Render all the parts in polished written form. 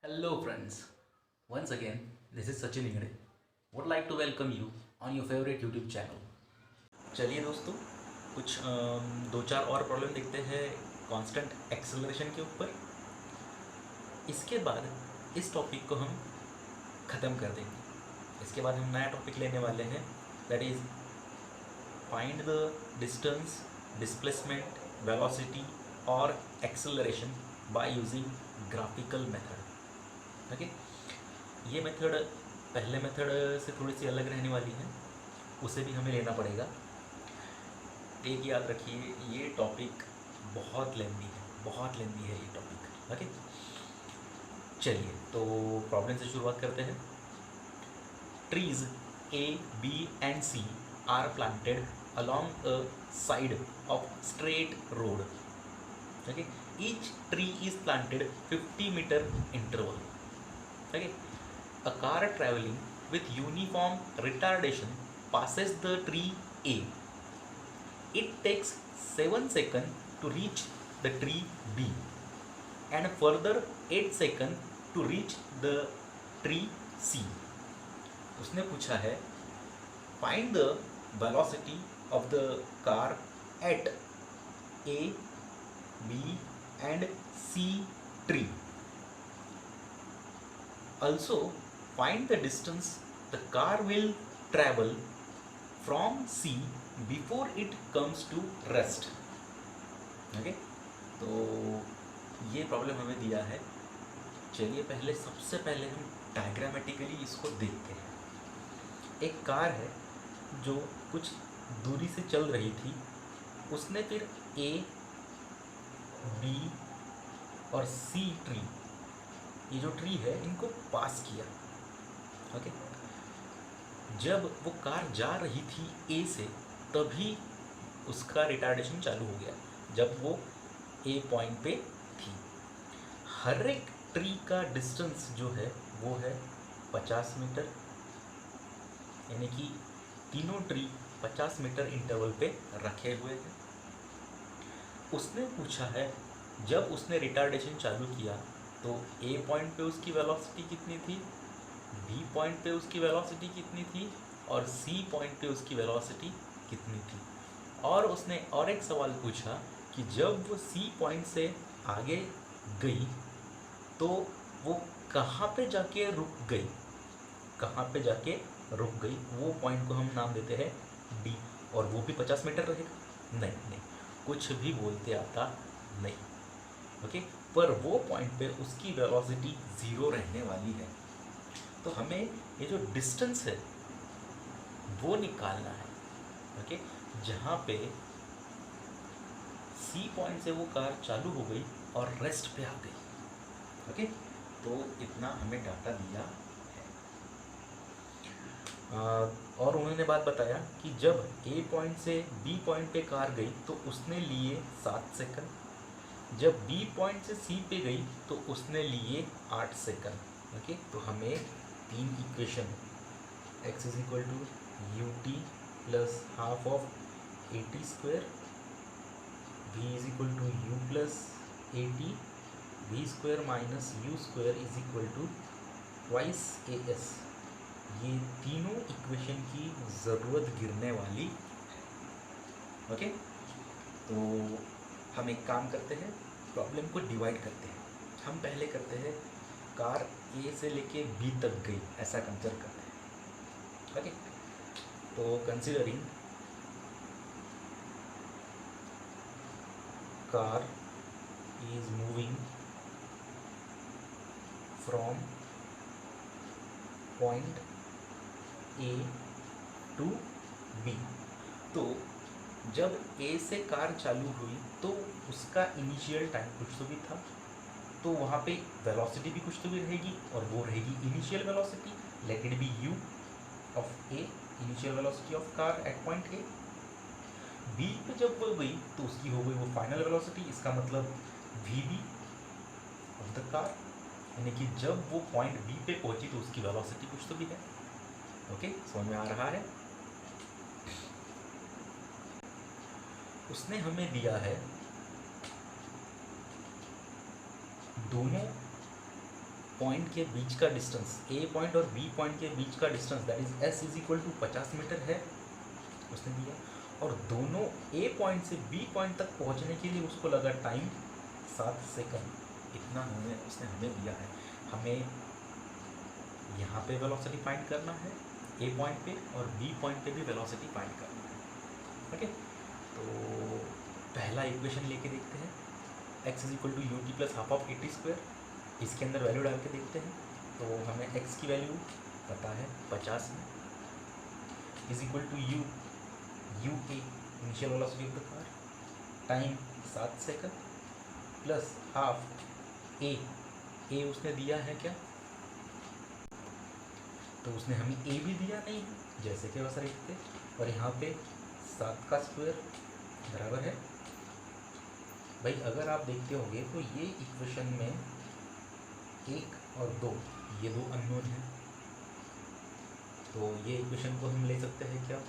Hello friends, once again this is Sachin Ingre. Would like to welcome you on your favorite YouTube channel. चलिए दोस्तों, कुछ दो चार और प्रॉब्लम देखते हैं कांस्टेंट एक्सेलरेशन के ऊपर। इसके बाद इस टॉपिक को हम ख़त्म कर देंगे। इसके बाद हम नया टॉपिक लेने वाले हैं, that is find the distance, displacement, velocity और acceleration by using graphical method. Okay, ये मेथड पहले मेथड से थोड़ी सी अलग रहने वाली है, उसे भी हमें लेना पड़ेगा। एक याद रखिए, ये टॉपिक बहुत लेंदी है, बहुत लेंदी है ये टॉपिक। ओके, चलिए तो प्रॉब्लम से शुरुआत करते हैं। Trees A, B and C are planted along a side of straight road. Okay, each tree is planted 50-meter interval. Okay, a car traveling with uniform retardation passes the tree A. It takes 7 seconds to reach the tree B and further 8 seconds to reach the tree C. उसने पूछा है find the velocity of the car eight A, B and C tree. Also find the distance the car will travel from C before it comes to rest. Okay, तो ये problem हमें दिया है। चलिए सबसे पहले हम डायग्रामेटिकली इसको देखते हैं। एक कार है जो कुछ दूरी से चल रही थी, उसने फिर A, B और C ट्री, ये जो ट्री है इनको पास किया। ओके, जब वो कार जा रही थी A से, तभी उसका रिटार्डेशन चालू हो गया, जब वो A पॉइंट पे थी। हर एक ट्री का डिस्टेंस जो है वो है 50 मीटर, यानी कि तीनों ट्री 50 मीटर इंटरवल पे रखे हुए हैं। उसने पूछा है जब उसने रिटार्डेशन चालू किया तो A पॉइंट पे उसकी वेलोसिटी कितनी थी, B पॉइंट पे उसकी वेलोसिटी कितनी थी और C पॉइंट पे उसकी वेलोसिटी कितनी थी। और उसने और एक सवाल पूछा कि जब वो C पॉइंट से आगे गई तो वो कहाँ पे जाके रुक गई, कहाँ पे जाके रुक गई, वो पॉइंट को हम नाम देते हैं D। और वो भी 50 मीटर रहेगा? नहीं, कुछ भी बोलते आता नहीं। ओके, पर वो पॉइंट पे उसकी वेलोसिटी 0 रहने वाली है। तो हमें ये जो डिस्टेंस है वो निकालना है। ओके, जहाँ पे C पॉइंट से वो कार चालू हो गई और रेस्ट पे आ गई। ओके, तो इतना हमें डाटा दिया है। और उन्होंने बात बताया कि जब A पॉइंट से B पॉइंट पे कार गई तो उसने लिए 7 सेकंड, जब B पॉइंट से C पे गई तो उसने लिए 8 सेकंड। ओके, तो हमें तीन equation x is equal to ut plus half of AT² v is equal to u plus AT, v² minus u² is equal to twice AS, ये तीनों इक्वेशन की ज़रूरत गिरने वाली है। ओके, तो हम एक काम करते हैं, प्रॉब्लम को डिवाइड करते हैं। हम पहले करते हैं कार A से लेके B तक गई, ऐसा कंसिडर करते हैं। ओके, तो considering car is moving from point A to B, तो जब A से कार चालू हुई तो उसका इनिशियल टाइम कुछ तो भी था, तो वहाँ पे वेलोसिटी भी कुछ तो भी रहेगी और वो रहेगी initial velocity, let it be u of A, initial velocity of car eight point A। B पे जब वो गई तो उसकी हो गई वो फाइनल वेलोसिटी, इसका मतलब VB ऑफ द कार, यानी कि जब वो पॉइंट B पे पहुंची तो उसकी वेलोसिटी कुछ तो भी है। ओके, समझ में आ रहा है? उसने हमें दिया है, दोनों पॉइंट के बीच का डिस्टेंस, ए पॉइंट और बी पॉइंट के बीच का distance that is s is equal to 50 metre है उसने दिया, और दोनों ए पॉइंट से बी पॉइंट तक पहुंचने के लिए उसको लगा टाइम 7 सेकंड। इतना उसने हमें दिया है। हमें यहाँ पे वेलोसिटी फाइंड करना है ए पॉइंट पे, और बी पॉइंट पे भी वेलोसिटी फाइंड करना है। ओके, तो पहला इक्वेशन लेके देखते हैं, x is equal to u t plus half of 80 square. इसके अंदर वैल्यू डाल के देखते हैं, तो हमें x की वैल्यू पता है 50 में, is equal to u A initial velocity of the car, time 7 second, plus half a उसने दिया है क्या, तो उसने हमें ए भी दिया नहीं जैसे कि वैसा लिखते, और यहाँ पे 7 का स्क्वायर बराबर है। भाई अगर आप देखते होंगे तो ये इक्वेशन में 1 और 2 ये दो अननोन हैं, तो ये इक्वेशन को हम ले सकते हैं क्या,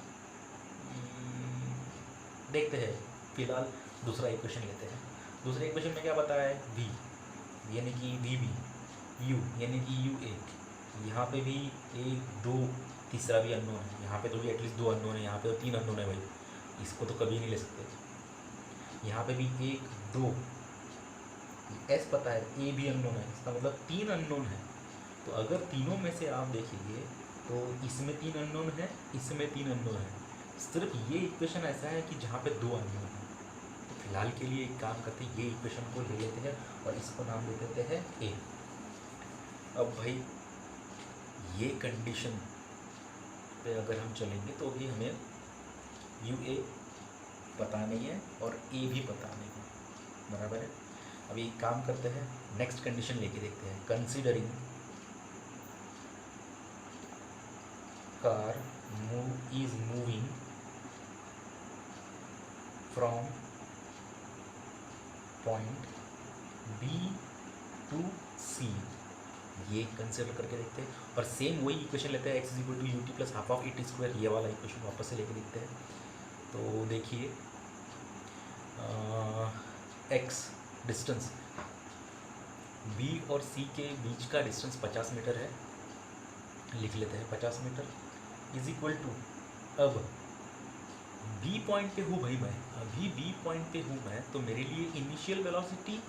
देखते हैं। फिलहाल दूसरा इक्वेशन लेते हैं। दूसरे इक्वेशन में क्या बताया है, v यानी कि वी बी, u यानी कि यू ए, यहाँ पे भी 1 2 तीसरा भी अननोन है, यहाँ पे तो भी एटलीस्ट 2 अननोन है, यहाँ पे तो 3 अननोन है भाई, इसको तो कभी नहीं ले सकते। यहाँ पे भी 1 2 एस पता है, ए भी अननोन है, इसका मतलब 3 अननोन है। तो अगर तीनों में से आप देखेंगे तो इसमें 3 अननोन है, इसमें 3 अननोन है, सिर्फ ये इक्वेशन ऐसा है कि जहाँ पे 2 अननोन है। तो फिलहाल के लिए एक काम करते हैं, ये इक्वेशन को ले लेते हैं और इसको नाम दे देते हैं ए। अब भाई ये कंडीशन पे अगर हम चलेंगे तो भी हमें यू ए पता नहीं है और ए भी पता नहीं है, बराबर है। अभी एक काम करते हैं, नेक्स्ट कंडीशन लेके देखते हैं। Considering car is moving from point B to C, ये कंसिडर करके देखते हैं। और सेम वही इक्वेशन लेते हैं, x is equal to u t plus half of 80 square, ये वाला इक्वेशन वापस से लेके देखते हैं। तो देखिए x डिस्टेंस b और c के बीच का डिस्टेंस 50 मीटर है, लिख लेते हैं 50 मीटर, इज इक्वल टू, अब b पॉइंट पे हूँ भाई मैं, अभी b पॉइंट पे हूँ मैं, तो मेरे लिए इनिशियल वेलोसिटी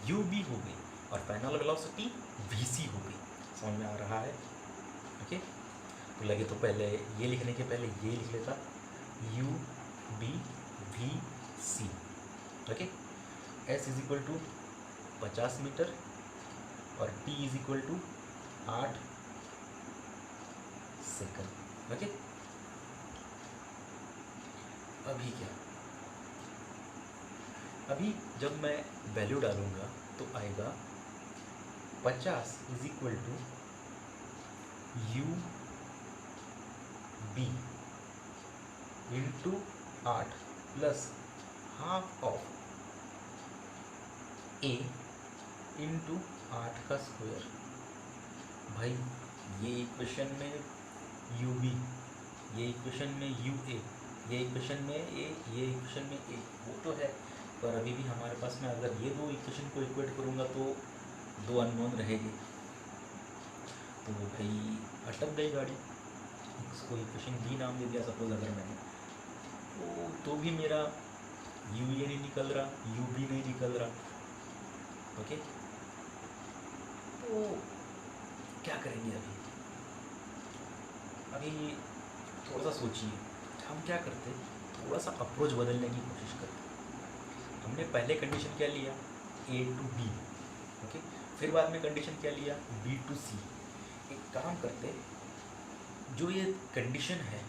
ub हो गई और फाइनल वेलोसिटी vc हो गई। समझ में आ रहा है? ओके, तो लगे तो पहले ये लिखने के पहले ये लिख लेता, ub vc। Okay, s is equal to 50 metre और t is equal to 8 second. Okay, अभी क्या, अभी जब मैं वैल्यू डालूंगा तो आएगा 50 is equal to u b into 8 plus half of a into 8 का स्क्वायर। भाई ये इक्वेशन में यू बी, ये इक्वेशन में यू ए, ये इक्वेशन में ए, ये इक्वेशन में ए, वो तो है, पर अभी भी हमारे पास में अगर ये दो इक्वेशन को इक्वेट करूँगा तो 2 अननोन रहेगी, तो भाई अटक गई गाड़ी। इसको इक्वेशन डी नाम दे दिया सपोज अगर मैंने, तो भी मेरा यू ए नहीं निकल रहा, यू बी नहीं निकल रहा। ओके, तो क्या करेंगे अभी, अभी थोड़ा सा सोचिए, हम क्या करते, थोड़ा सा अप्रोच बदलने की कोशिश करते। हमने पहले कंडीशन क्या लिया, ए टू बी, ओके, फिर बाद में कंडीशन क्या लिया, बी टू सी। एक काम करते, जो ये कंडीशन है,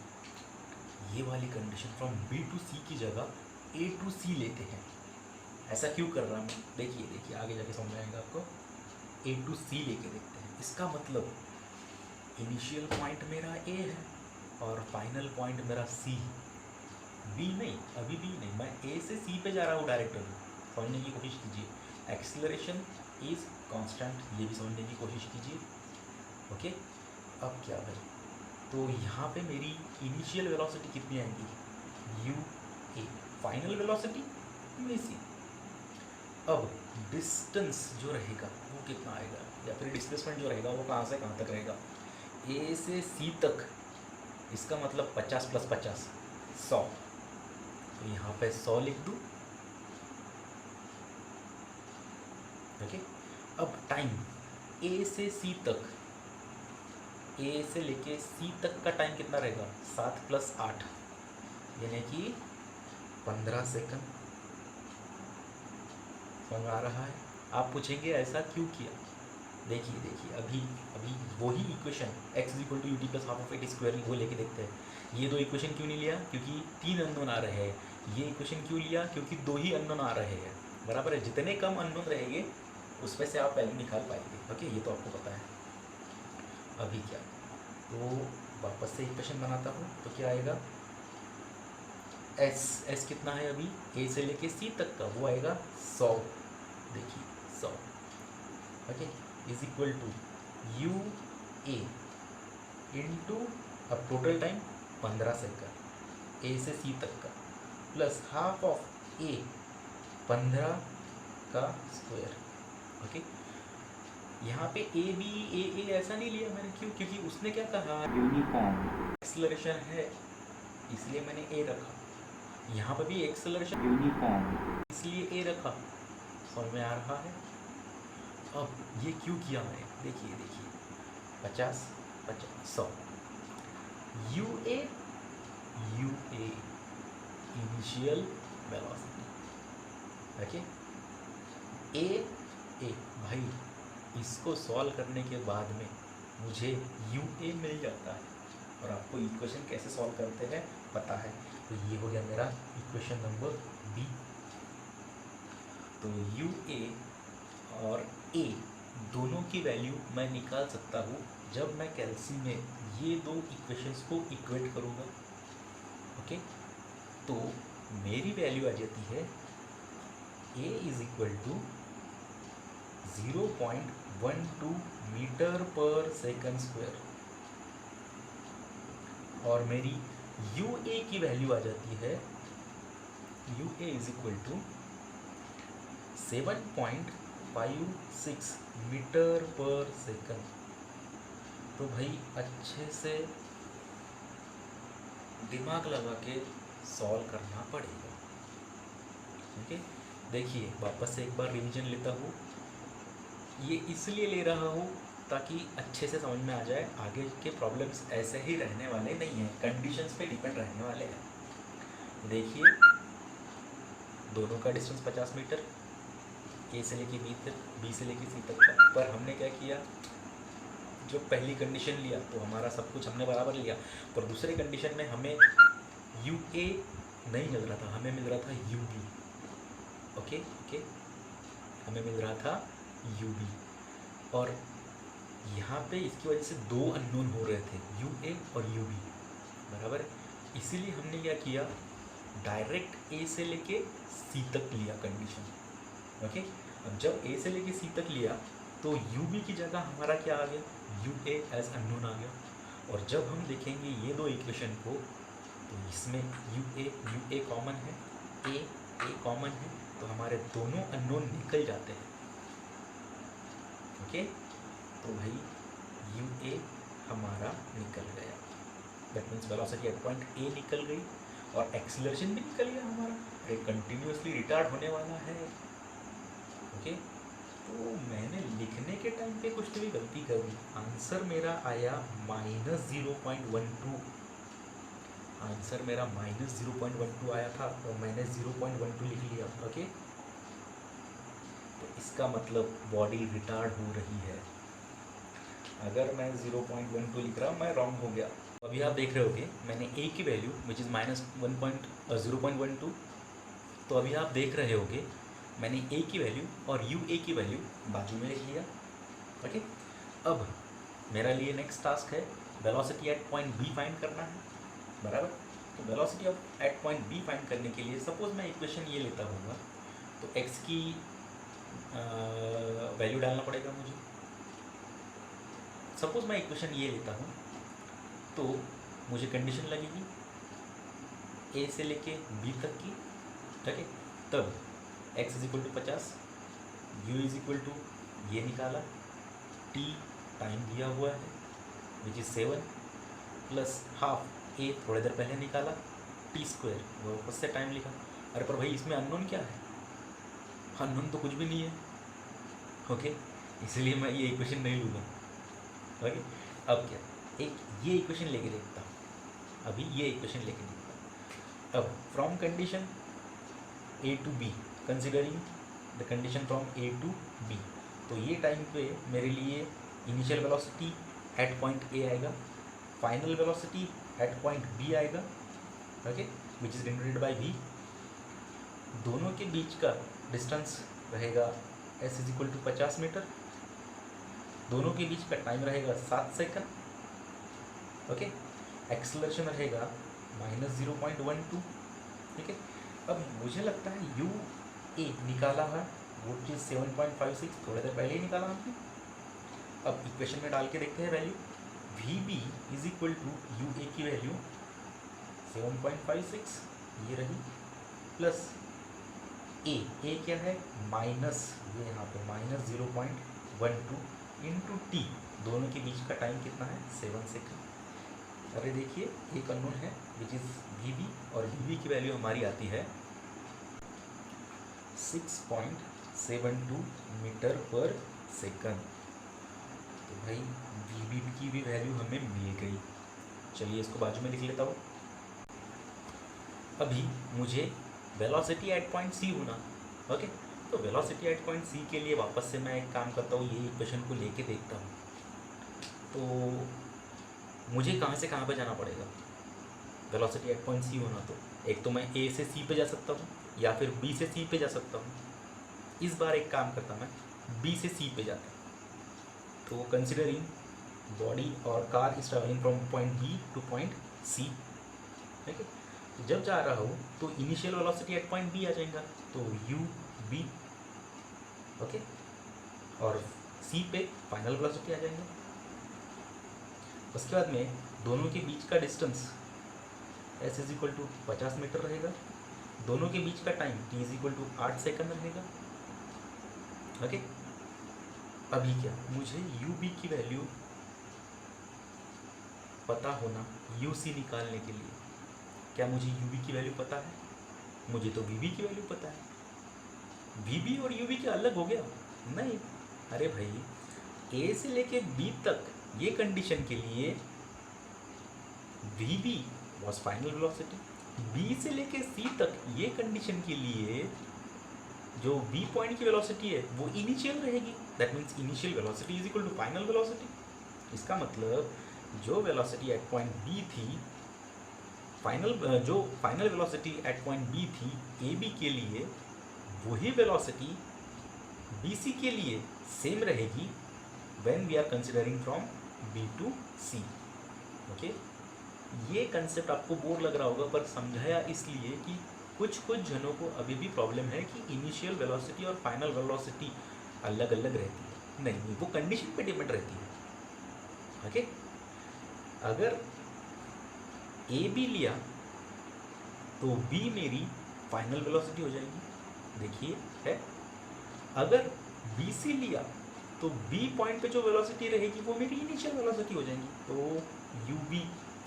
ये वाली कंडीशन फ्रॉम बी टू सी की जगह ए टू सी लेते हैं। ऐसा क्यों कर रहा हूँ, देखिए देखिए आगे जाके समझ आएगा आपको। ए टू सी लेके देखते हैं, इसका मतलब इनिशियल पॉइंट मेरा ए है और फाइनल पॉइंट मेरा सी, बी नहीं, अभी बी नहीं, मैं ए से सी पे जा रहा हूँ डायरेक्ट। समझने की कोशिश कीजिए, एक्सीलरेशन इज कांस्टेंट, ये भी समझने की कोशिश कीजिए। ओके, अब क्या भाई, तो यहाँ पे मेरी इनिशियल वेलोसिटी कितनी आएगी, u A, final velocity u A C. अब डिस्टेंस जो रहेगा वो कितना आएगा, या फिर डिस्प्लेसमेंट जो रहेगा वो कहाँ से कहाँ तक रहेगा, ए से सी तक, इसका मतलब 50 + 50 100, तो यहाँ पे 100 लिख दूँ। ओके, अब टाइम ए से सी तक, ए से लेके सी तक का टाइम कितना रहेगा, 7 + 8 यानी कि 15 सेकंड। समझ आ रहा है? आप पूछेंगे ऐसा क्यों किया, देखिए देखिए अभी अभी वही इक्वेशन x = ut + ½ वो लेके देखते हैं। ये दो इक्वेशन क्यों नहीं लिया, क्योंकि 3 अननोन आ रहे हैं। ये इक्वेशन क्यों लिया, क्योंकि 2 ही अननोन आ रहे हैं, बराबर है। जितने कम अननोन रहेंगे उसमें से आप वैल्यू निकाल पाएंगे। ओके, ये तो आपको पता है। अभी क्या, तो वापस से इक्वेशन बनाता हूँ, तो क्या आएगा, एस कितना है अभी, ए से लेके सी तक का, वो आएगा 100। देखिए 100, ओके, = यू ए इंटू, अब टोटल टाइम 15 सेकंड ए से सी तक का, प्लस हाफ ऑफ ए 15 का स्क्वायर। ओके, यहाँ पे ए ऐसा नहीं लिया मैंने, क्यों, क्योंकि उसने क्या कहा, यूनिफॉर्म एक्सेलरेशन है, इसलिए मैंने ए रखा। यहाँ पे भी एक्सेलरेशन यूनिफॉर्म, इसलिए ए रखा। समझ में आ रहा है? अब ये क्यों किया मैंने, देखिए देखिए 50 50 100, u A initial velocity. Okay, ए भाई, इसको सॉल्व करने के बाद में मुझे यू ए मिल जाता है, और आपको इक्वेशन कैसे सॉल्व करते हैं पता है। तो ये हो गया मेरा इक्वेशन नंबर बी। तो यू ए और ए दोनों की वैल्यू मैं निकाल सकता हूँ जब मैं कैल्सी में ये दो इक्वेशंस को इक्वेट करूँगा। ओके, तो मेरी वैल्यू आ जाती है ए = 0.12 मीटर/सेकंड स्क्वायर, और मेरी यू ए की वैल्यू आ जाती है, यू ए = 7.56 मीटर/सेकंड। तो भाई अच्छे से दिमाग लगा के सॉल्व करना पड़ेगा। ठीक है, देखिए वापस से एक बार रिवीजन लेता हूँ। ये इसलिए ले रहा हूँ ताकि अच्छे से समझ में आ जाए, आगे के प्रॉब्लम्स ऐसे ही रहने वाले नहीं हैं, कंडीशंस पे डिपेंड रहने वाले हैं। देखिए दोनों का डिस्टेंस 50 मीटर, ए से लेके बी से लेके सी तक का, पर हमने क्या किया, जो पहली कंडीशन लिया तो हमारा सब कुछ हमने बराबर लिया, पर दूसरे कंडीशन में हमें यू ए नहीं मिल रहा था, हमें मिल रहा था यू बी। ओके, हमें मिल रहा था यू बी, और यहाँ पे इसकी वजह से 2 अननोन हो रहे थे, यू ए और यू बी, बराबर। इसीलिए हमने क्या किया, डायरेक्ट ए से लेके सी तक लिया कंडीशन। ओके, अब जब ए से लेके सी तक लिया तो यू बी की जगह हमारा क्या आ गया, यू ए एज अननोन आ गया। और जब हम देखेंगे ये दो इक्वेशन को, तो इसमें यू ए कॉमन है, ए कॉमन है, तो हमारे दोनों अननोन निकल जाते हैं। ओके, तो भाई यू ए हमारा निकल गया, that means velocity at point A निकल गई, और एक्सीलरेशन भी निकल गया हमारा, एक कंटिन्यूसली रिटार्ड होने वाला है। ओके, तो मैंने लिखने के टाइम पे कुछ तो भी गलती कर दी। आंसर मेरा आया -0.12, आंसर मेरा -0.12 आया था, और मैंने 0.12 लिख लिया। ओके, तो इसका मतलब बॉडी रिटार्ड हो रही है। अगर मैं 0.12 लिख रहा हूँ, मैं रॉन्ग हो गया। अभी आप देख रहे होगे मैंने ए की वैल्यू विच इज़ -0.12, तो अभी आप देख रहे होगे मैंने ए की वैल्यू और यू ए की वैल्यू बाजू में लिख लिया। ओके, अब मेरा लिए नेक्स्ट टास्क है velocity at point b find करना है, बराबर। तो velocity of at point b find करने के लिए सपोज मैं इक्वेशन ये लेता हूँ, तो एक्स की वैल्यू डालना पड़ेगा मुझे। सपोज मैं इक्वेशन ये लेता हूँ, तो मुझे कंडीशन लगेगी ए से लेके बी तक की, ठीक है। तब x = 50, u = ये निकाला, t टाइम दिया हुआ है which is 7 plus half a थोड़ी देर पहले निकाला t² वो उससे टाइम लिखा। अरे पर भाई इसमें अननोन क्या है? अननोन तो कुछ भी नहीं है। ओके, इसलिए मैं ये इक्वेशन नहीं लूँगा। ओके, अब क्या, एक ये इक्वेशन लेके देखता हूँ। अभी ये इक्वेशन लेके देखता हूँ। अब from condition a to b, considering the condition from a to b, तो ये टाइम पे मेरे लिए initial velocity at point a आएगा, final velocity at point b आएगा, okay, which is denoted by v। दोनों के बीच का डिस्टेंस रहेगा s is equal to 50 metre. दोनों के बीच का टाइम रहेगा 7 सेकंड। ओके, एक्सेलरेशन रहेगा -0.12। ठीक है, अब मुझे लगता है यू ए निकाला है वो चीज़ 7.56, थोड़ी देर पहले ही निकाला हमने। अब इक्वेशन में डाल के देखते हैं value. V B is equal to u A की वैल्यू 7.56 ये रही, प्लस ए क्या है माइनस, ये यहाँ पे -0.12 इंटू टी, दोनों के बीच का टाइम कितना है 7 सेकंड। अरे देखिए एक अननोन है विच इज़ वी बी, और वी बी की वैल्यू हमारी आती है 6.72 मीटर पर सेकंड। तो भाई वी बी की भी वैल्यू हमें मिल गई। चलिए इसको बाजू में लिख लेता हूँ। अभी मुझे वेलोसिटी एट पॉइंट सी होना, ओके, तो वेलोसिटी एट पॉइंट सी के लिए वापस से मैं एक काम करता हूँ, ये इक्वेशन को लेके देखता हूँ। तो मुझे कहाँ से कहाँ पे जाना पड़ेगा वेलोसिटी एट पॉइंट सी होना? तो एक तो मैं ए से सी पे जा सकता हूँ, या फिर बी से सी पे जा सकता हूँ। इस बार एक काम करता मैं बी से सी पे जाता। तो कंसिडरिंग बॉडी और car is travelling from point B to point C, ठीक है, तो जब जा रहा हूँ तो initial velocity at point B आ जाएगा, तो यू बी, ओके, और सी पे फाइनल वेलोसिटी आ जाएगा। उसके बाद में दोनों के बीच का distance s is equal to 50 metre रहेगा। दोनों के बीच का time t is equal to 8 second रहेगा। ओके, अभी क्या, मुझे यू बी की वैल्यू पता होना यू सी निकालने के लिए। क्या मुझे यू बी की वैल्यू पता है? मुझे तो वी बी की वैल्यू पता है। वी बी और यू बी क्या अलग हो गया? नहीं, अरे भाई ए से लेके बी तक ये कंडीशन के लिए v b was final velocity, b से लेके सी तक ये कंडीशन के लिए जो बी पॉइंट की वेलोसिटी है वो इनिशियल रहेगी। That means initial velocity is equal to final velocity. इसका मतलब जो वेलोसिटी एट पॉइंट बी थी, जो final velocity at point b थी ए बी के लिए, वही वेलोसिटी बी सी के लिए सेम रहेगी when we are considering from b to c. Okay, ये कंसेप्ट आपको बोर लग रहा होगा, पर समझाया इसलिए कि कुछ जनों को अभी भी प्रॉब्लम है कि इनिशियल वेलोसिटी और फाइनल वेलोसिटी अलग अलग रहती है। नहीं, वो कंडीशन पे डिपेंड रहती है। ओके, अगर ए बी लिया तो बी मेरी फाइनल वेलोसिटी हो जाएगी, देखिए है। अगर बी सी लिया तो बी पॉइंट पे जो वेलोसिटी रहेगी वो मेरी इनिशियल वेलोसिटी हो जाएगी। तो यू बी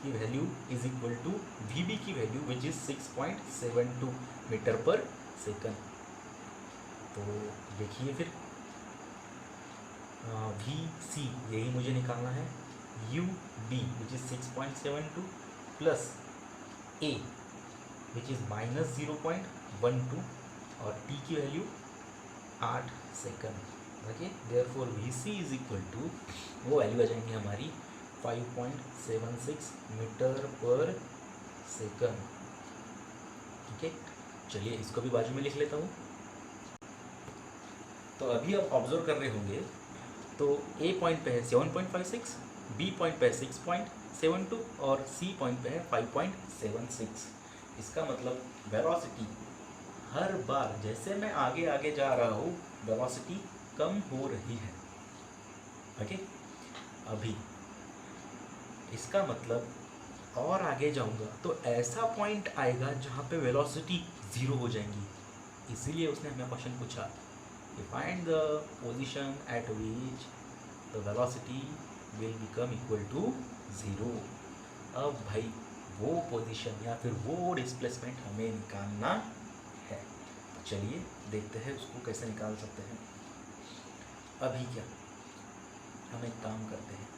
की value is equal to v b की वैल्यू विच इज 6.72 मीटर पर सेकंड। तो देखिए फिर वी सी यही मुझे निकालना है, u b which is 6.72 plus a which is -0.12 और टी की value 8 second. Okay, therefore v c is equal to, वो वैल्यू आ जाएंगी हमारी 5.76 मीटर पर सेकंड। ठीक है, चलिए इसको भी बाजू में लिख लेता हूँ। तो अभी आप ऑब्जर्व कर रहे होंगे, तो ए पॉइंट पे है 7.56, बी पॉइंट पे है 6.72 और सी पॉइंट पे है 5.76। इसका मतलब वेलोसिटी हर बार जैसे मैं आगे आगे जा रहा हूँ वेलोसिटी कम हो रही है। ओके, अभी इसका मतलब और आगे जाऊंगा तो ऐसा पॉइंट आएगा जहाँ पे वेलोसिटी 0 हो जाएंगी। इसीलिए उसने हमें क्वेश्चन पूछा, find the position at which the velocity will become equal to 0। अब भाई वो पोजीशन या फिर वो डिस्प्लेसमेंट हमें निकालना है। तो चलिए देखते हैं उसको कैसे निकाल सकते हैं। अभी क्या, हम एक काम करते हैं,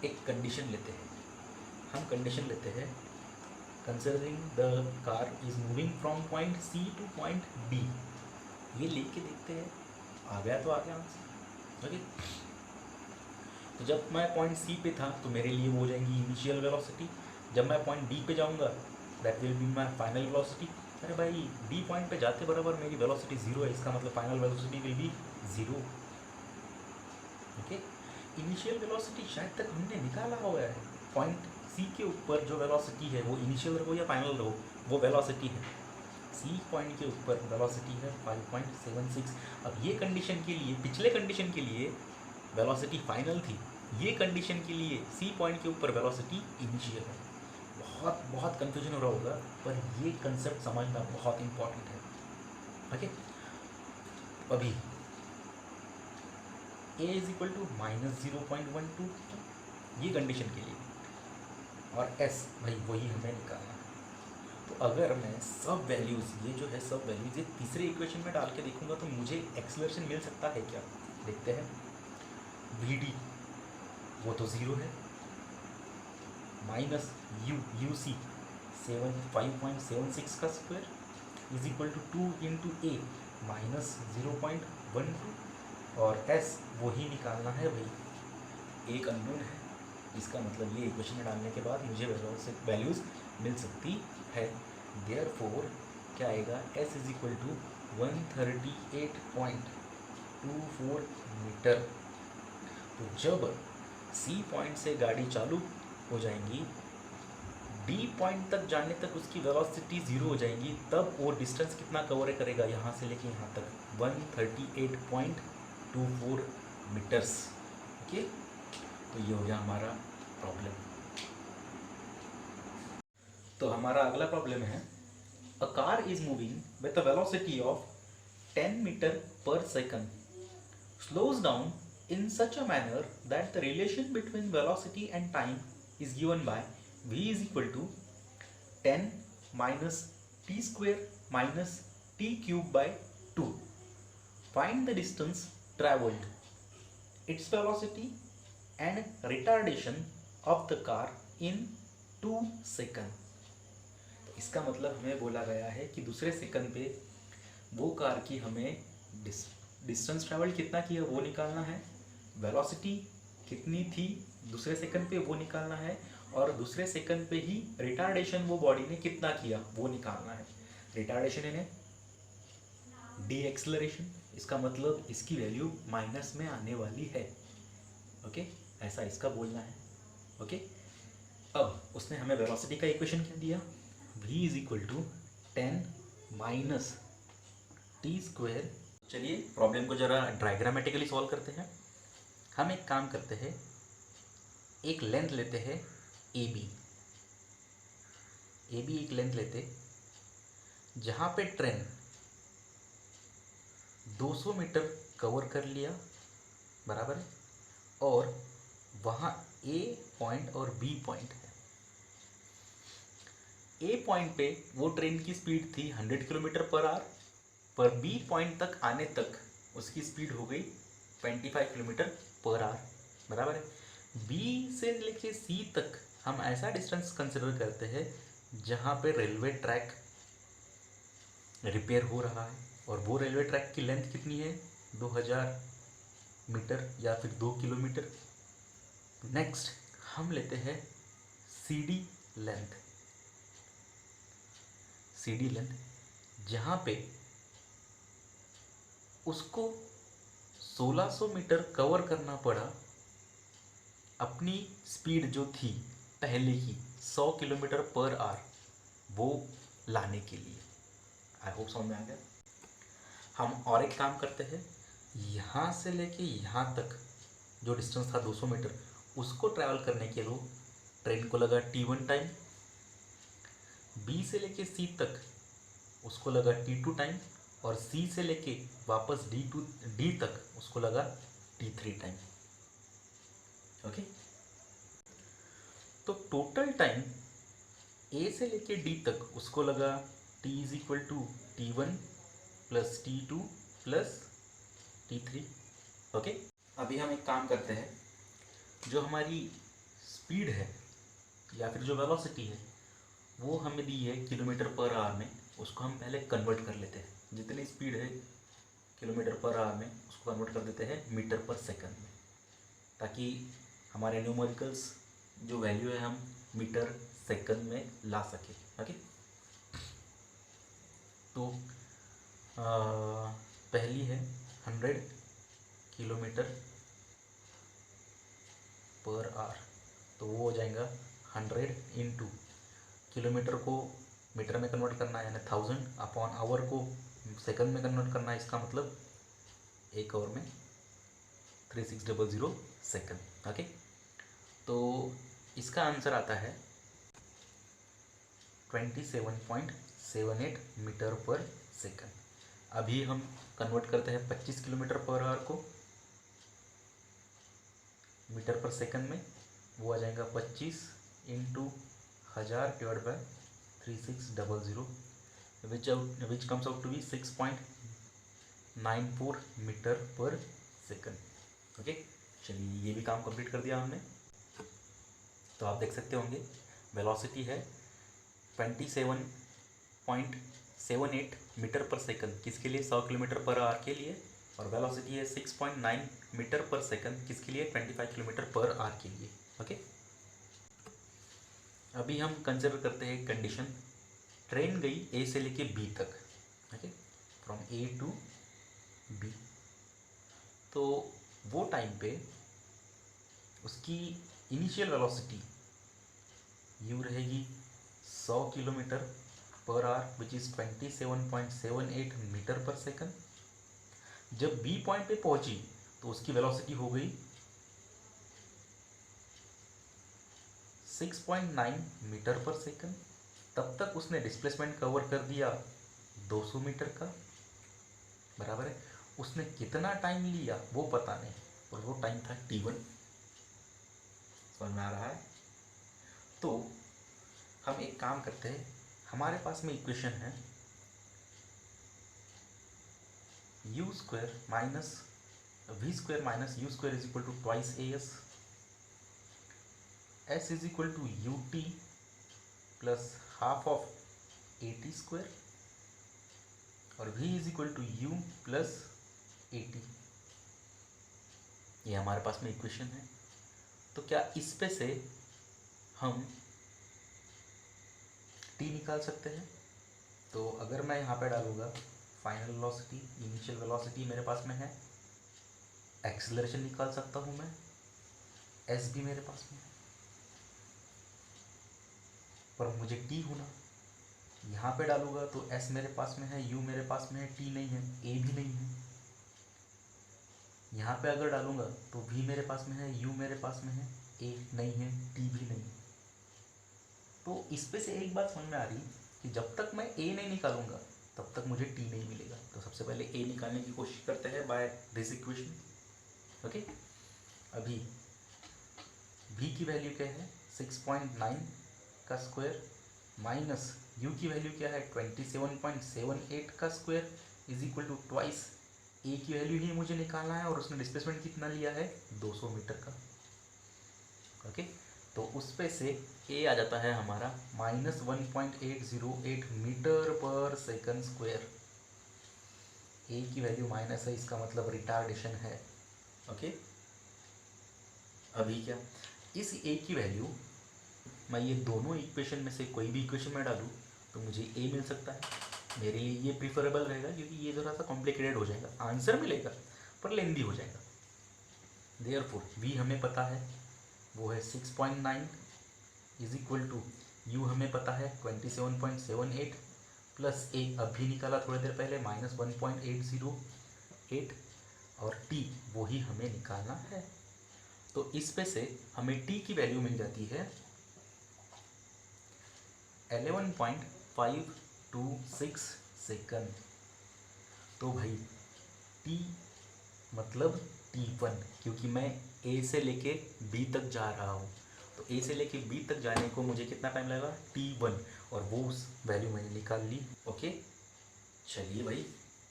एक कंडीशन लेते हैं। हम कंडीशन लेते हैं considering the car is moving from point c to point d. ये लेके देखते हैं, आ गया तो आ गया आंसर। ओके, तो जब मैं पॉइंट सी पे था तो मेरे लिए वो हो जाएंगी इनिशियल वेलोसिटी। जब मैं पॉइंट डी पे जाऊंगा that will be my final velocity. अरे भाई डी पॉइंट पे जाते बराबर मेरी वेलोसिटी 0 है, इसका मतलब final velocity will be 0। Okay, initial velocity शायद तक हमने निकाला हुआ है। पॉइंट सी के ऊपर जो वेलोसिटी है वो इनिशियल रहो या फाइनल रहो, वो वेलोसिटी है। सी पॉइंट के ऊपर वेलोसिटी है 5.76। अब ये कंडीशन के लिए, पिछले कंडीशन के लिए वेलोसिटी फाइनल थी, ये कंडीशन के लिए सी पॉइंट के ऊपर वेलोसिटी इनिशियल है। बहुत बहुत कंफ्यूजन हो रहा होगा, पर ये कंसेप्ट समझना बहुत इंपॉर्टेंट है। ओके, अभी a इज इक्वल टू -0.12 ये कंडीशन के लिए, और s भाई वही हमें निकालना है। तो अगर मैं सब वैल्यूज़, ये जो है सब वैल्यूज़ ये तीसरे इक्वेशन में डाल के देखूंगा तो मुझे एक्सेलरेशन मिल सकता है क्या? देखते हैं। vd वो तो 0 है, माइनस यू सी 5.76 का square is equal to 2 into a minus 0.12, और s वही निकालना है भाई, एक अननोन है। इसका मतलब ये इक्वेशन में डालने के बाद मुझे वैल्यूज़ मिल सकती है। देयरफॉर क्या आएगा, s is equal to 138.24 metre. तो जब सी पॉइंट से गाड़ी चालू हो जाएंगी, डी पॉइंट तक जाने तक उसकी वेलोसिटी 0 हो जाएंगी, तब वो डिस्टेंस कितना कवर करेगा यहाँ से लेके यहाँ तक, 138.24 मीटर्स। ओके, तो ये हो गया हमारा प्रॉब्लम। तो हमारा अगला प्रॉब्लम है, a car is moving with a velocity of 10 metre पर second, slows down in such a manner that the relation between velocity and time is given by v is equal to 10 minus t square minus t cube by 2. Find the distance traveled, its velocity and retardation of the car in 2 seconds. तो इसका मतलब हमें बोला गया है कि दूसरे second पे वो कार की हमें डिस्टेंस ट्रैवल कितना किया वो निकालना है, वेलोसिटी कितनी थी दूसरे सेकंड पे वो निकालना है, और दूसरे सेकंड पे ही रिटार्डेशन वो बॉडी ने कितना किया वो निकालना है। रिटार्डेशन यानी डी एक्सेलरेशन, इसका मतलब इसकी वैल्यू माइनस में आने वाली है। ओके, ऐसा इसका बोलना है। ओके, अब उसने हमें वेलोसिटी का इक्वेशन क्या दिया, v is equal to 10 minus t square. चलिए प्रॉब्लम को जरा डायग्रामेटिकली सॉल्व करते हैं। हम एक काम करते हैं, एक लेंथ लेते हैं ए बी एक लेंथ लेते, जहाँ पे ट्रेन 200 मीटर कवर कर लिया बराबर है, और वहाँ ए पॉइंट और बी पॉइंट है। ए पॉइंट पे वो ट्रेन की स्पीड थी 100 किलोमीटर पर आवर, पर बी पॉइंट तक आने तक उसकी स्पीड हो गई 25 किलोमीटर पर आवर बराबर है। बी से लेके सी तक हम ऐसा डिस्टेंस कंसिडर करते हैं जहाँ पे रेलवे ट्रैक रिपेयर हो रहा है, और वो रेलवे ट्रैक की लेंथ कितनी है, 2000 मीटर या फिर 2 किलोमीटर। नेक्स्ट हम लेते हैं सी डी लेंथ, जहाँ पे उसको 1600 मीटर कवर करना पड़ा अपनी स्पीड जो थी पहले ही 100 किलोमीटर पर आवर वो लाने के लिए। आई होप समझ में आ गया। हम और एक काम करते हैं, यहाँ से लेके यहाँ तक जो डिस्टेंस था 200 मीटर, उसको ट्रैवल करने के लिए ट्रेन को लगा T1 टाइम, बी से लेके सी तक उसको लगा T2 टाइम, और सी से लेके वापस डी तक उसको लगा T3 टाइम। ओके। तो टोटल टाइम ए से लेके डी तक उसको लगा t is equal to T1 plus T2 plus T3। Okay. अभी हम एक काम करते हैं, जो हमारी स्पीड है या फिर जो वेलोसिटी है वो हमें दी है किलोमीटर पर आवर में, उसको हम पहले कन्वर्ट कर लेते हैं। जितनी स्पीड है किलोमीटर पर आवर में उसको कन्वर्ट कर देते हैं मीटर पर सेकंड में, ताकि हमारे न्यूमेरिकल्स जो वैल्यू है हम मीटर सेकंड में ला सके। ओके। तो पहली है 100 किलोमीटर पर आवर, तो वो हो जाएगा 100 इंटू किलोमीटर को मीटर में कन्वर्ट करना है यानी 1000 अपॉन आवर को सेकंड में कन्वर्ट करना है, इसका मतलब एक आवर में 3600 सेकंड। ओके। तो इसका आंसर आता है 27.78 मीटर पर सेकंड। अभी हम कन्वर्ट करते हैं 25 किलोमीटर पर आवर को मीटर पर सेकंड में, वो आ जाएगा 25 into 1000 divide by 3600 which comes out to be 6.94 metre पर सेकंड। ओके। चलिए ये भी काम कंप्लीट कर दिया हमने। तो आप देख सकते होंगे वेलोसिटी है 27.78 मीटर पर सेकंड किसके लिए, 100 किलोमीटर पर आवर के लिए, और वेलोसिटी है 6.9 मीटर पर सेकंड किसके लिए, 25 किलोमीटर पर आवर के लिए। ओके। अभी हम कंसिडर करते हैं कंडीशन, ट्रेन गई ए से लेके बी तक। Okay, from a to b. तो वो टाइम पे उसकी इनिशियल वेलोसिटी यू रहेगी 100 किलोमीटर पर आवर विच इज़ 27.78 मीटर पर सेकंड। जब बी पॉइंट पे पहुंची तो उसकी वेलोसिटी हो गई 6.9 मीटर पर सेकंड। तब तक उसने डिस्प्लेसमेंट कवर कर दिया 200 मीटर का, बराबर है। उसने कितना टाइम लिया वो पता नहीं, और वो टाइम था T1। समझ में आ रहा है? तो हम एक काम करते हैं, हमारे पास में इक्वेशन है u square minus v square minus u square is equal to twice as, s is equal to ut plus half of at square, और v is equal to u plus at। ये हमारे पास में equation है। तो क्या इस पे से हम t निकाल सकते हैं? तो अगर मैं यहाँ पे डालूँगा फाइनल वेलोसिटी, इनिशियल वेलोसिटी मेरे पास में है, एक्सेलरेशन निकाल सकता हूँ मैं, s भी मेरे पास में है, पर मुझे t होना, यहाँ पे डालूँगा तो s मेरे पास में है, u मेरे पास में है, t नहीं है, a भी नहीं है। यहाँ पे अगर डालूँगा तो v मेरे पास में है, u मेरे पास में है, a नहीं है, t भी नहीं। तो इस पे से एक बात समझ में आ रही कि जब तक मैं a नहीं निकालूंगा तब तक मुझे t नहीं मिलेगा। तो सबसे पहले a निकालने की कोशिश करते हैं बाय दिस इक्वेशन। ओके। अभी v की वैल्यू क्या है 6.9 का स्क्वायर माइनस u की वैल्यू क्या है 27.78 का square is equal to twice a की वैल्यू ही मुझे निकालना है, और उसने डिस्प्लेसमेंट कितना लिया है 200 मीटर का। ओके। तो उस पे से a आ जाता है हमारा -1.808 मीटर पर सेकंड स्क्वायर। a की वैल्यू माइनस है, इसका मतलब रिटार्डेशन है। ओके। अभी क्या, इस a की वैल्यू मैं ये दोनों इक्वेशन में से कोई भी इक्वेशन में डालूँ तो मुझे a मिल सकता है। मेरे लिए ये प्रीफरेबल रहेगा, क्योंकि ये थोड़ा सा कॉम्प्लिकेटेड हो जाएगा, आंसर मिलेगा पर लेंदी हो जाएगा। देयरफॉर v हमें पता है वो है 6.9 इज इक्वल टू यू हमें पता है 27.78 प्लस ए अभी निकाला थोड़ी देर पहले -1.808, और टी वही हमें निकालना है। तो इस पे से हमें टी की वैल्यू मिल जाती है 11.526 सेकंड। तो भाई टी मतलब T1, क्योंकि मैं ए से लेके बी तक जा रहा हूँ, तो ए से लेके बी तक जाने को मुझे कितना टाइम लगेगा, t1, और वो उस वैल्यू मैंने निकाल ली। ओके, चलिए भाई,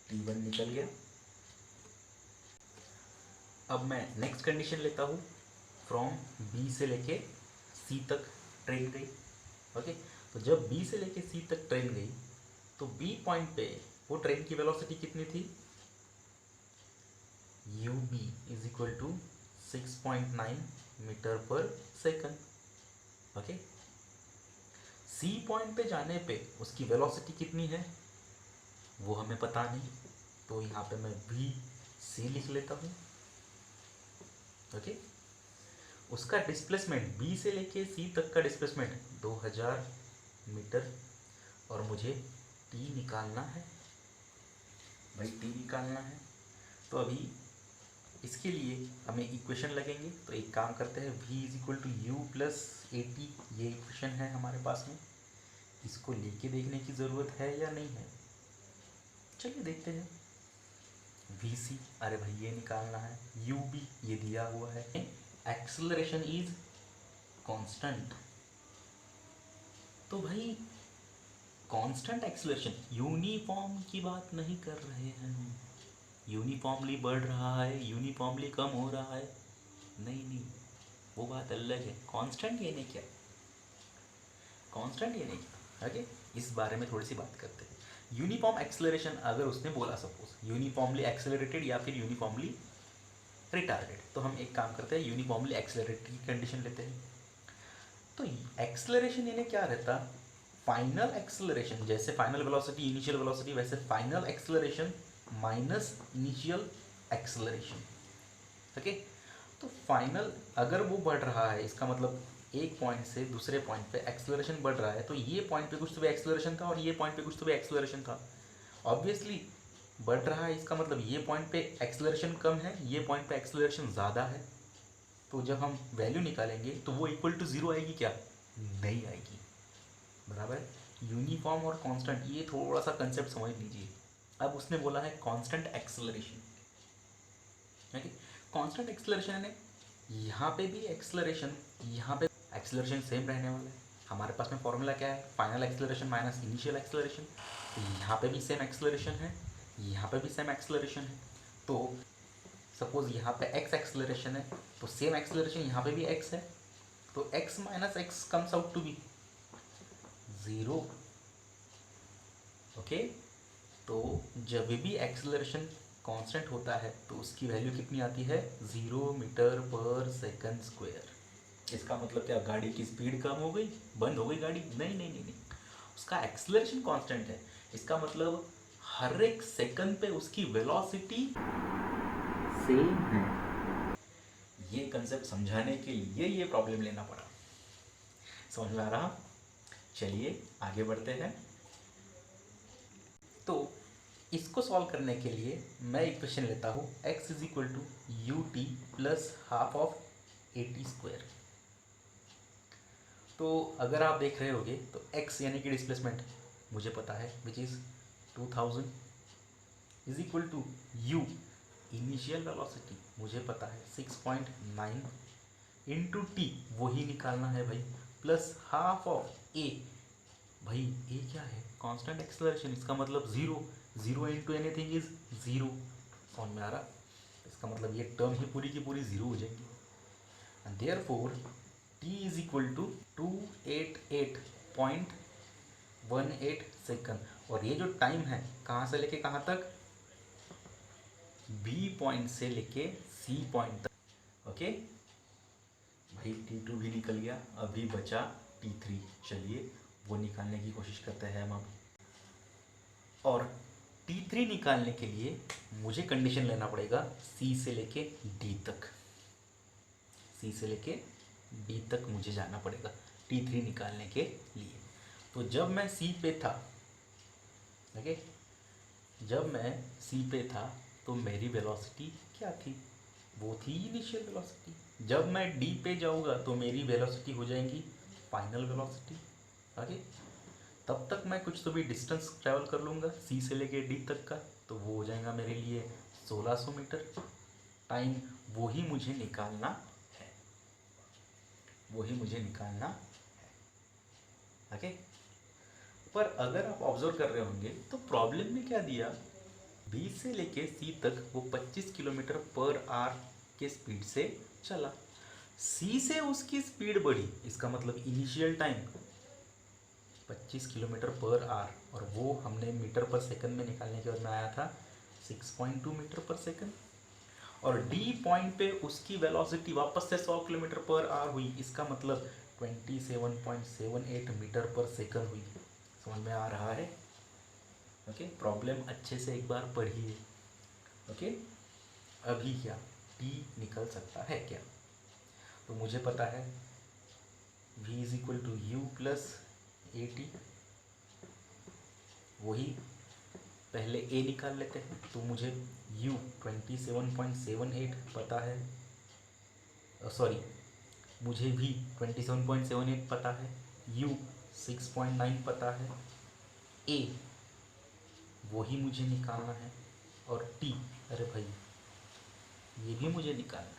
t1 निकल गया। अब मैं नेक्स्ट कंडीशन लेता हूँ, फ्रॉम बी से लेके सी तक ट्रेन गई। ओके, तो जब बी से लेके सी तक ट्रेन गई तो बी पॉइंट पे वो ट्रेन की वेलोसिटी कितनी थी, u b is equal to 6.9 metre पर सेकंड। ओके, सी पॉइंट पे जाने पे उसकी वेलोसिटी कितनी है वो हमें पता नहीं, तो यहाँ पे मैं वी सी लिख लेता हूँ। ओके, उसका डिस्प्लेसमेंट बी से लेके सी तक का डिस्प्लेसमेंट 2000 मीटर, और मुझे टी निकालना है भाई, टी निकालना है। तो अभी इसके लिए हमें इक्वेशन लगेंगे, तो एक काम करते हैं, v is equal to u plus a t, ये इक्वेशन है हमारे पास में, इसको लेके देखने की ज़रूरत है या नहीं है, चलिए देखते हैं। वी सी, अरे भाई ये निकालना है, यू बी ये दिया हुआ है, एक्सेलरेशन इज कांस्टेंट। तो भाई कांस्टेंट एक्सेलरेशन, यूनिफॉर्म की बात नहीं कर रहे हैं हम, यूनिफॉर्मली बढ़ रहा है, यूनिफॉर्मली कम हो रहा है, नहीं नहीं, वो बात अलग है। कांस्टेंट ये नहीं क्या, कांस्टेंट ये नहीं क्या। ओके, इस बारे में थोड़ी सी बात करते हैं। यूनिफॉर्म एक्सेलरेशन अगर उसने बोला, सपोज यूनिफॉर्मली एक्सेलरेटेड या फिर यूनिफॉर्मली रिटार्डेड, तो हम एक काम करते हैं, यूनिफॉर्मली एक्सेलरेटेड की कंडीशन लेते हैं। तो एक्सेलरेशन यानी क्या रहता, फाइनल एक्सेलरेशन, जैसे फाइनल वेलोसिटी इनिशियल वेलोसिटी, वैसे final acceleration minus initial acceleration. Okay, तो फाइनल अगर वो बढ़ रहा है, इसका मतलब एक पॉइंट से दूसरे पॉइंट पे एक्सेलरेशन बढ़ रहा है, तो ये पॉइंट पे कुछ तो भी एक्सेलरेशन था और ये पॉइंट पे कुछ तो भी एक्सेलरेशन था। ऑब्वियसली बढ़ रहा है, इसका मतलब ये पॉइंट पे एक्सेलरेशन कम है, ये पॉइंट पे एक्सेलरेशन ज़्यादा है। तो जब हम वैल्यू निकालेंगे तो वो इक्वल टू ज़ीरो आएगी क्या, नहीं आएगी, बराबर है। यूनिफॉर्म और कांस्टेंट, ये थोड़ा सा कंसेप्ट समझ लीजिए। अब उसने बोला है constant acceleration, okay, constant acceleration है, यहाँ पे भी एक्सेलरेशन, यहाँ पे एक्सेलरेशन सेम रहने वाला है। हमारे पास में फॉर्मूला क्या है, final acceleration minus initial acceleration, तो यहाँ पे भी सेम एक्सेलरेशन है, यहाँ पे भी सेम एक्सेलरेशन है। तो सपोज यहाँ पे x एक्सेलरेशन है, तो सेम एक्सेलरेशन यहाँ पे भी x है, तो x minus x comes out to be 0। Okay, तो जब भी एक्सेलरेशन कांस्टेंट होता है तो उसकी वैल्यू कितनी आती है, 0 मीटर पर सेकंड स्क्वायर। इसका मतलब क्या, गाड़ी की स्पीड कम हो गई, बंद हो गई गाड़ी, नहीं नहीं नहीं नहीं, उसका एक्सेलरेशन कांस्टेंट है, इसका मतलब हर एक सेकंड पे उसकी वेलोसिटी सेम है। ये कंसेप्ट समझाने के लिए ये प्रॉब्लम लेना पड़ा, समझ में आ रहा। चलिए आगे बढ़ते हैं। तो इसको सॉल्व करने के लिए मैं इक्वेशन लेता हूँ, x is equal to u t plus half of a t square. तो अगर आप देख रहे होगे तो x यानी कि डिस्प्लेसमेंट मुझे पता है, which is 2000 is equal to u initial velocity मुझे पता है 6.9 इंटू टी, वही निकालना है भाई, प्लस हाफ ऑफ ए, भाई ए क्या है, कांस्टेंट एक्सेलरेशन, इसका मतलब zero, zero into anything is zero. समझ में आ रहा, इसका मतलब ये टर्म ही पूरी की पूरी ज़ीरो हो जाएगी, and therefore t is equal to 288.18 second. और ये जो टाइम है कहाँ से लेके कहाँ तक, बी पॉइंट से लेके सी पॉइंट तक। ओके भाई, T2 भी निकल गया, अभी बचा T3, चलिए वो निकालने की कोशिश करते हैं हम अब। और T3 निकालने के लिए मुझे कंडीशन लेना पड़ेगा C से लेके D तक, C से लेके D तक मुझे जाना पड़ेगा T3 निकालने के लिए। तो जब मैं C पे था, ओके, जब मैं C पे था तो मेरी वेलोसिटी क्या थी, वो थी इनिशियल वेलोसिटी। जब मैं D पे जाऊंगा तो मेरी वेलोसिटी हो जाएगी फाइनल वेलोसिटी। ओके, तब तक मैं कुछ तो भी डिस्टेंस ट्रैवल कर लूँगा C से लेके D तक का, तो वो हो जाएगा मेरे लिए 1600 मीटर टाइम वही मुझे निकालना है, वही मुझे निकालना है। ओके, पर अगर आप ऑब्जर्व कर रहे होंगे तो प्रॉब्लम में क्या दिया, बी से लेके सी तक वो 25 किलोमीटर पर आवर के स्पीड से चला, सी से उसकी स्पीड बढ़ी, इसका मतलब इनिशियल टाइम 25 किलोमीटर पर आवर, और वो हमने मीटर पर सेकंड में निकालने के बाद में आया था 6.2 मीटर पर सेकंड। और डी पॉइंट पे उसकी वेलोसिटी वापस से 100 किलोमीटर पर आवर हुई, इसका मतलब 27.78 मीटर पर सेकंड हुई। समझ में आ रहा है? ओके, प्रॉब्लम अच्छे से एक बार पढ़िए। ओके, अभी क्या टी निकल सकता है क्या? तो मुझे पता है v is equal to u plus a t, वही पहले a निकाल लेते हैं। तो मुझे u 27.78 पता है, सॉरी मुझे v 27.78 पता है, u 6.9 पता है, a वही मुझे निकालना है, और t, अरे भाई ये भी मुझे निकालना है।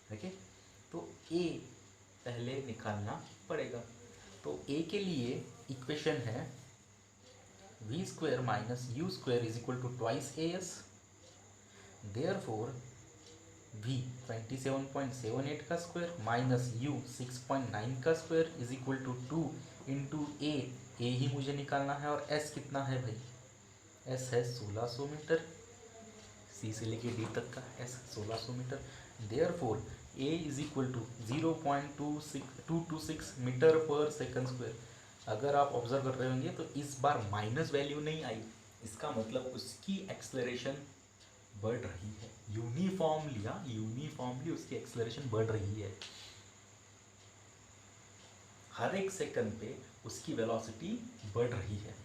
ठीक है, तो a पहले निकालना पड़ेगा। तो a के लिए इक्वेशन है v square minus u square is equal to twice as, therefore v 27.78 का स्क्वायर माइनस u 6.9 का square is equal to 2 into a ही मुझे निकालना है, और s कितना है भाई, s है 1600 मीटर, c से लेके d तक का s 1600 metre, therefore a is equal to 0.226 metre पर सेकंड स्क्वायर। अगर आप ऑब्जर्व कर रहे होंगे तो इस बार माइनस वैल्यू नहीं आई, इसका मतलब उसकी एक्सेलरेशन बढ़ रही है, यूनिफॉर्मली उसकी एक्सेलरेशन बढ़ रही है। हर एक सेकंड पे उसकी वेलोसिटी बढ़ रही है।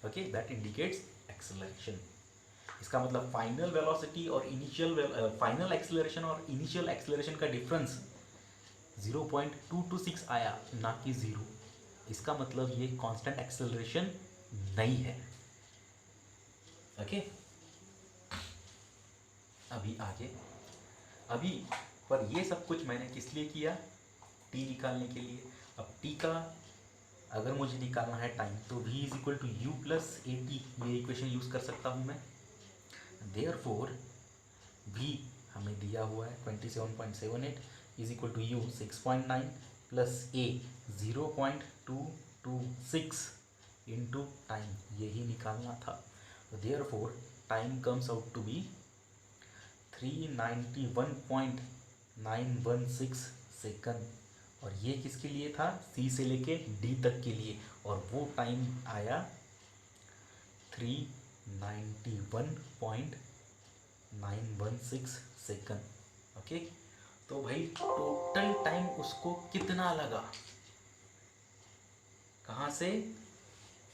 Okay, that indicates acceleration. इसका मतलब फाइनल वेलोसिटी और फाइनल एक्सेलरेशन और इनिशियल एक्सेलरेशन का डिफरेंस 0.226 आया, ना कि 0। इसका मतलब ये कांस्टेंट एक्सेलरेशन नहीं है। ओके, अभी आगे, अभी पर ये सब कुछ मैंने किस लिए किया, टी निकालने के लिए। अब टी का अगर मुझे निकालना है टाइम, तो v is equal to u plus a t, ये इक्वेशन यूज़ कर सकता हूँ मैं। देयरफॉर v हमें दिया हुआ है 27.78 is equal to u 6.9 plus a 0.226 into time, यही निकालना था। Therefore time comes out to be 391.916 second, और ये किसके लिए था, सी से लेके डी तक के लिए, और वो टाइम आया 391.916 सेकंड। ओके, तो भाई टोटल टाइम उसको कितना लगा, कहाँ से,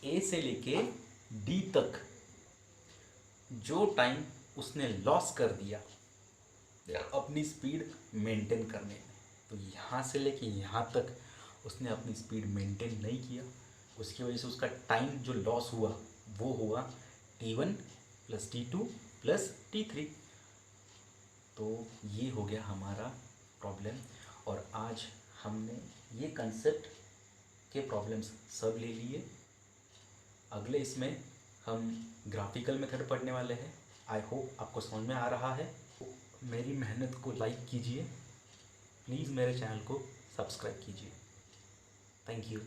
ए से लेके डी तक, जो टाइम उसने लॉस कर दिया अपनी स्पीड मेंटेन करने में, तो यहाँ से लेके यहाँ तक उसने अपनी स्पीड मेंटेन नहीं किया, उसकी वजह से उसका टाइम जो लॉस हुआ वो हुआ t1 plus t2 plus t3। तो ये हो गया हमारा प्रॉब्लम, और आज हमने ये कंसेप्ट के प्रॉब्लम्स सब ले लिए। अगले इसमें हम ग्राफिकल मेथड पढ़ने वाले हैं। आई होप आपको समझ में आ रहा है। मेरी मेहनत को लाइक कीजिए, प्लीज़ मेरे चैनल को सब्सक्राइब कीजिए। Thank you.